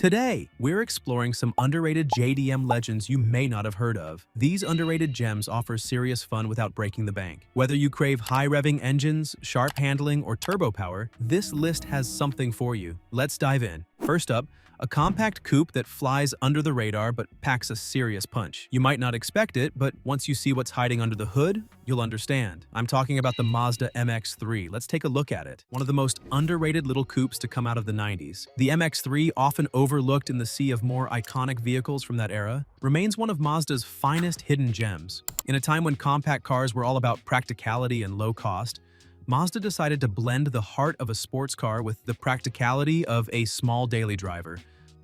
Today, we're exploring some underrated JDM legends you may not have heard of. These underrated gems offer serious fun without breaking the bank. Whether you crave high-revving engines, sharp handling, or turbo power, this list has something for you. Let's dive in. First up, a compact coupe that flies under the radar but packs a serious punch. You might not expect it, but once you see what's hiding under the hood, you'll understand. I'm talking about the Mazda MX-3. Let's take a look at it. One of the most underrated little coupes to come out of the 90s. The MX-3, often overlooked in the sea of more iconic vehicles from that era, remains one of Mazda's finest hidden gems. In a time when compact cars were all about practicality and low cost, Mazda decided to blend the heart of a sports car with the practicality of a small daily driver.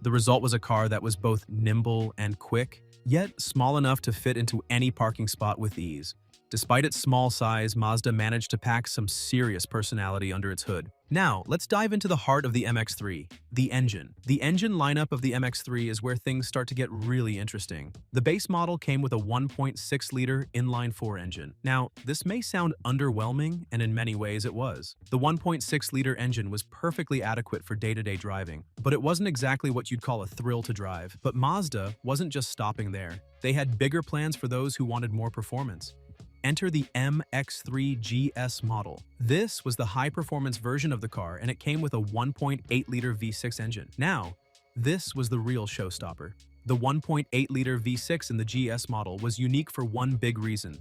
The result was a car that was both nimble and quick, yet small enough to fit into any parking spot with ease. Despite its small size, Mazda managed to pack some serious personality under its hood. Now, let's dive into the heart of the MX-3, the engine. The engine lineup of the MX-3 is where things start to get really interesting. The base model came with a 1.6-liter inline-4 engine. Now, this may sound underwhelming, and in many ways it was. The 1.6-liter engine was perfectly adequate for day-to-day driving, but it wasn't exactly what you'd call a thrill to drive. But Mazda wasn't just stopping there. They had bigger plans for those who wanted more performance. Enter the MX-3 GS model. This was the high-performance version of the car, and it came with a 1.8-liter V6 engine. Now, this was the real showstopper. The 1.8-liter V6 in the GS model was unique for one big reason.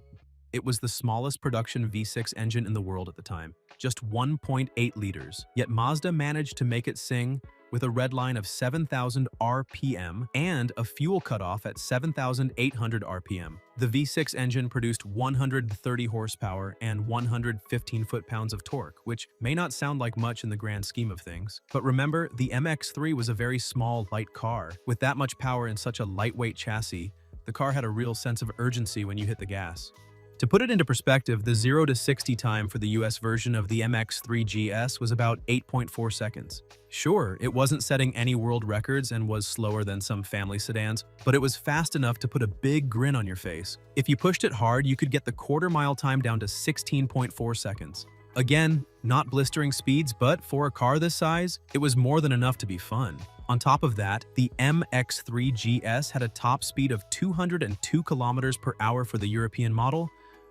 It was the smallest production V6 engine in the world at the time, just 1.8 liters. Yet Mazda managed to make it sing with a red line of 7,000 RPM and a fuel cutoff at 7,800 RPM. The V6 engine produced 130 horsepower and 115 foot-pounds of torque, which may not sound like much in the grand scheme of things. But remember, the MX-3 was a very small, light car. With that much power in such a lightweight chassis, the car had a real sense of urgency when you hit the gas. To put it into perspective, the 0 to 60 time for the US version of the MX-3 GS was about 8.4 seconds. Sure, it wasn't setting any world records and was slower than some family sedans, but it was fast enough to put a big grin on your face. If you pushed it hard, you could get the quarter-mile time down to 16.4 seconds. Again, not blistering speeds, but for a car this size, it was more than enough to be fun. On top of that, the MX-3 GS had a top speed of 202 kilometers per hour for the European model,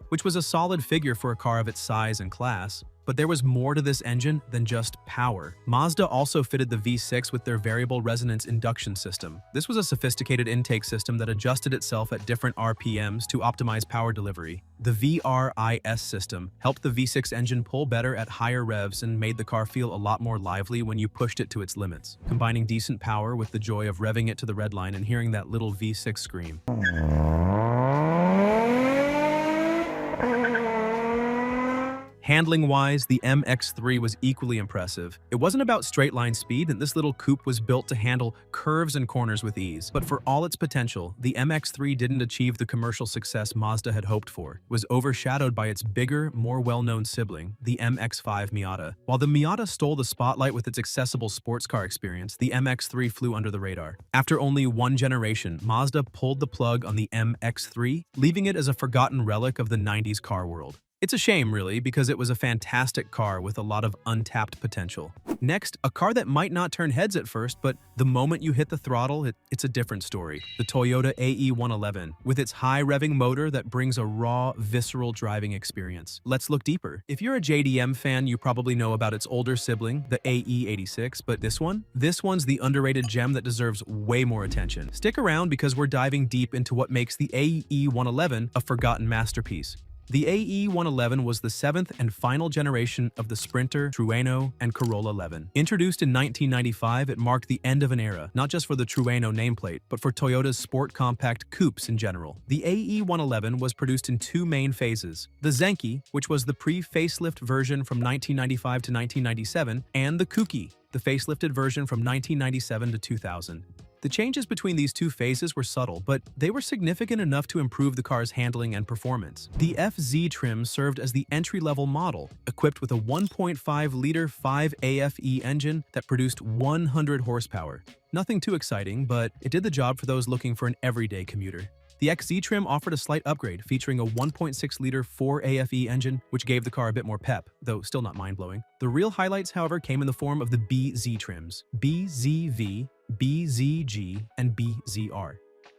which was a solid figure for a car of its size and class. But there was more to this engine than just power. Mazda also fitted the V6 with their variable resonance induction system. This was a sophisticated intake system that adjusted itself at different RPMs to optimize power delivery. The VRIS system helped the V6 engine pull better at higher revs and made the car feel a lot more lively when you pushed it to its limits, combining decent power with the joy of revving it to the red line and hearing that little V6 scream. Handling-wise, the MX-3 was equally impressive. It wasn't about straight-line speed, and this little coupe was built to handle curves and corners with ease. But for all its potential, the MX-3 didn't achieve the commercial success Mazda had hoped for. It was overshadowed by its bigger, more well-known sibling, the MX-5 Miata. While the Miata stole the spotlight with its accessible sports car experience, the MX-3 flew under the radar. After only one generation, Mazda pulled the plug on the MX-3, leaving it as a forgotten relic of the 90s car world. It's a shame, really, because it was a fantastic car with a lot of untapped potential. Next, a car that might not turn heads at first, but the moment you hit the throttle, it's a different story. The Toyota AE111, with its high-revving motor that brings a raw, visceral driving experience. Let's look deeper. If you're a JDM fan, you probably know about its older sibling, the AE86, but this one's the underrated gem that deserves way more attention. Stick around because we're diving deep into what makes the AE111 a forgotten masterpiece. The AE111 was the seventh and final generation of the Sprinter, Trueno, and Corolla 11. Introduced in 1995, it marked the end of an era, not just for the Trueno nameplate, but for Toyota's sport compact coupes in general. The AE111 was produced in two main phases: the Zenki, which was the pre-facelift version from 1995 to 1997, and the Kuki, the facelifted version from 1997 to 2000. The changes between these two phases were subtle, but they were significant enough to improve the car's handling and performance. The FZ trim served as the entry-level model, equipped with a 1.5-liter 5AFE engine that produced 100 horsepower. Nothing too exciting, but it did the job for those looking for an everyday commuter. The XZ trim offered a slight upgrade, featuring a 1.6-liter 4AFE engine, which gave the car a bit more pep, though still not mind-blowing. The real highlights, however, came in the form of the BZ trims. BZV BZG, and BZR.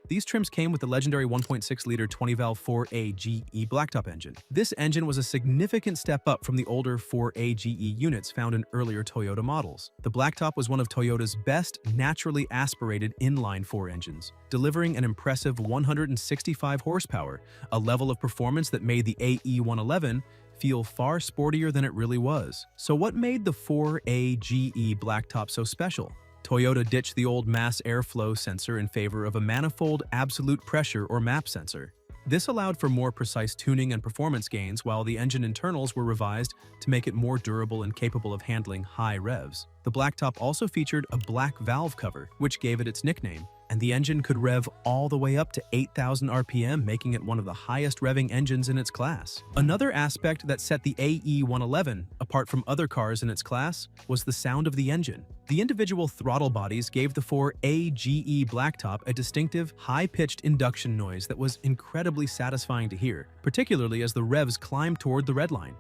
These trims came with the legendary 1.6-liter 20-valve 4AGE blacktop engine. This engine was a significant step up from the older 4AGE units found in earlier Toyota models. The blacktop was one of Toyota's best naturally aspirated inline-4 engines, delivering an impressive 165 horsepower, a level of performance that made the AE111 feel far sportier than it really was. So what made the 4AGE blacktop so special? Toyota ditched the old mass airflow sensor in favor of a manifold absolute pressure or MAP sensor. This allowed for more precise tuning and performance gains, while the engine internals were revised to make it more durable and capable of handling high revs. The blacktop also featured a black valve cover, which gave it its nickname, and the engine could rev all the way up to 8,000 RPM, making it one of the highest revving engines in its class. Another aspect that set the AE111 apart from other cars in its class was the sound of the engine. The individual throttle bodies gave the 4AGE blacktop a distinctive, high-pitched induction noise that was incredibly satisfying to hear, particularly as the revs climbed toward the red line.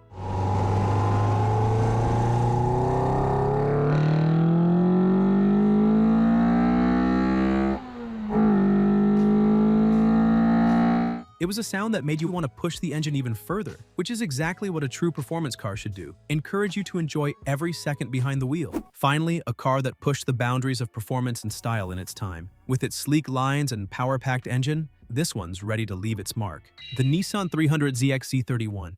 It was a sound that made you want to push the engine even further, which is exactly what a true performance car should do: encourage you to enjoy every second behind the wheel. Finally, a car that pushed the boundaries of performance and style in its time. With its sleek lines and power-packed engine, this one's ready to leave its mark. The Nissan 300ZX Z31,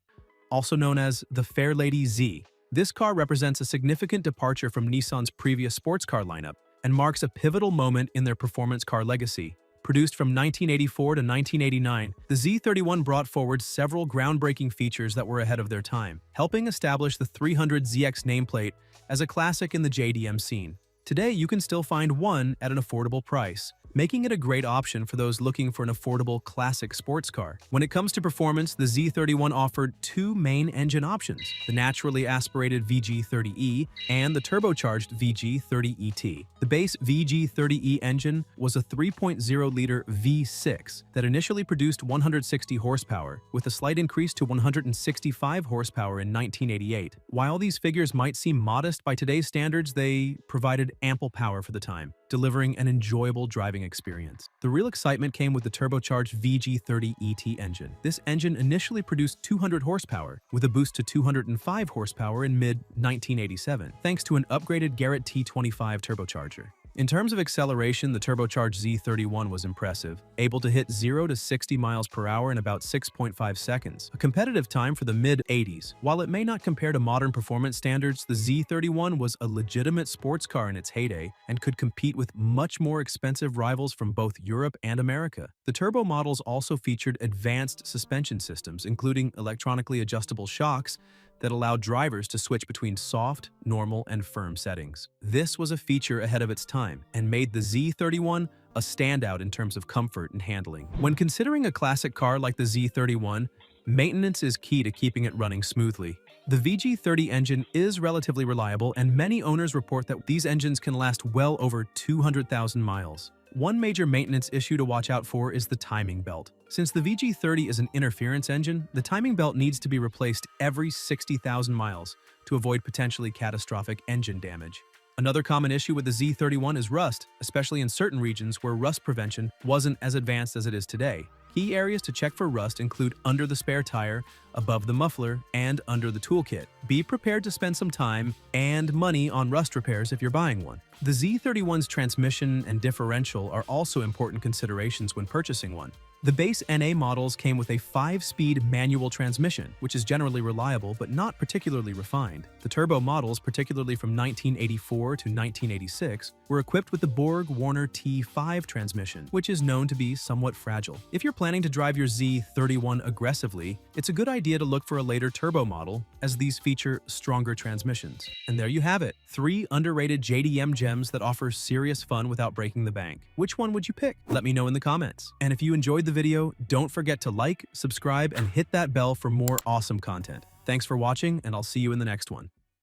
also known as the Fairlady Z. This car represents a significant departure from Nissan's previous sports car lineup and marks a pivotal moment in their performance car legacy. Produced from 1984 to 1989, the Z31 brought forward several groundbreaking features that were ahead of their time, helping establish the 300ZX nameplate as a classic in the JDM scene. Today, you can still find one at an affordable price, making it a great option for those looking for an affordable classic sports car. When it comes to performance, the Z31 offered two main engine options: the naturally aspirated VG30E and the turbocharged VG30ET. The base VG30E engine was a 3.0-liter V6 that initially produced 160 horsepower, with a slight increase to 165 horsepower in 1988. While these figures might seem modest by today's standards, they provided ample power for the time, delivering an enjoyable driving experience. The real excitement came with the turbocharged VG30ET engine. This engine initially produced 200 horsepower, with a boost to 205 horsepower in mid-1987, thanks to an upgraded Garrett T25 turbocharger. In terms of acceleration, the turbocharged Z31 was impressive, able to hit 0 to 60 miles per hour in about 6.5 seconds, a competitive time for the mid-80s. While it may not compare to modern performance standards, the Z31 was a legitimate sports car in its heyday and could compete with much more expensive rivals from both Europe and America. The turbo models also featured advanced suspension systems, including electronically adjustable shocks that allowed drivers to switch between soft, normal, and firm settings. This was a feature ahead of its time and made the Z31 a standout in terms of comfort and handling. When considering a classic car like the Z31, maintenance is key to keeping it running smoothly. The VG30 engine is relatively reliable, and many owners report that these engines can last well over 200,000 miles. One major maintenance issue to watch out for is the timing belt. Since the VG30 is an interference engine, the timing belt needs to be replaced every 60,000 miles to avoid potentially catastrophic engine damage. Another common issue with the Z31 is rust, especially in certain regions where rust prevention wasn't as advanced as it is today. Key areas to check for rust include under the spare tire, above the muffler, and under the toolkit. Be prepared to spend some time and money on rust repairs if you're buying one. The Z31's transmission and differential are also important considerations when purchasing one. The base NA models came with a 5-speed manual transmission, which is generally reliable but not particularly refined. The turbo models, particularly from 1984 to 1986, were equipped with the Borg-Warner T5 transmission, which is known to be somewhat fragile. If you're planning to drive your Z31 aggressively, it's a good idea to look for a later turbo model, as these feature stronger transmissions. And there you have it, 3 underrated JDM gems that offer serious fun without breaking the bank. Which one would you pick? Let me know in the comments. And if you enjoyed the video, don't forget to like, subscribe, and hit that bell for more awesome content. Thanks for watching, and I'll see you in the next one.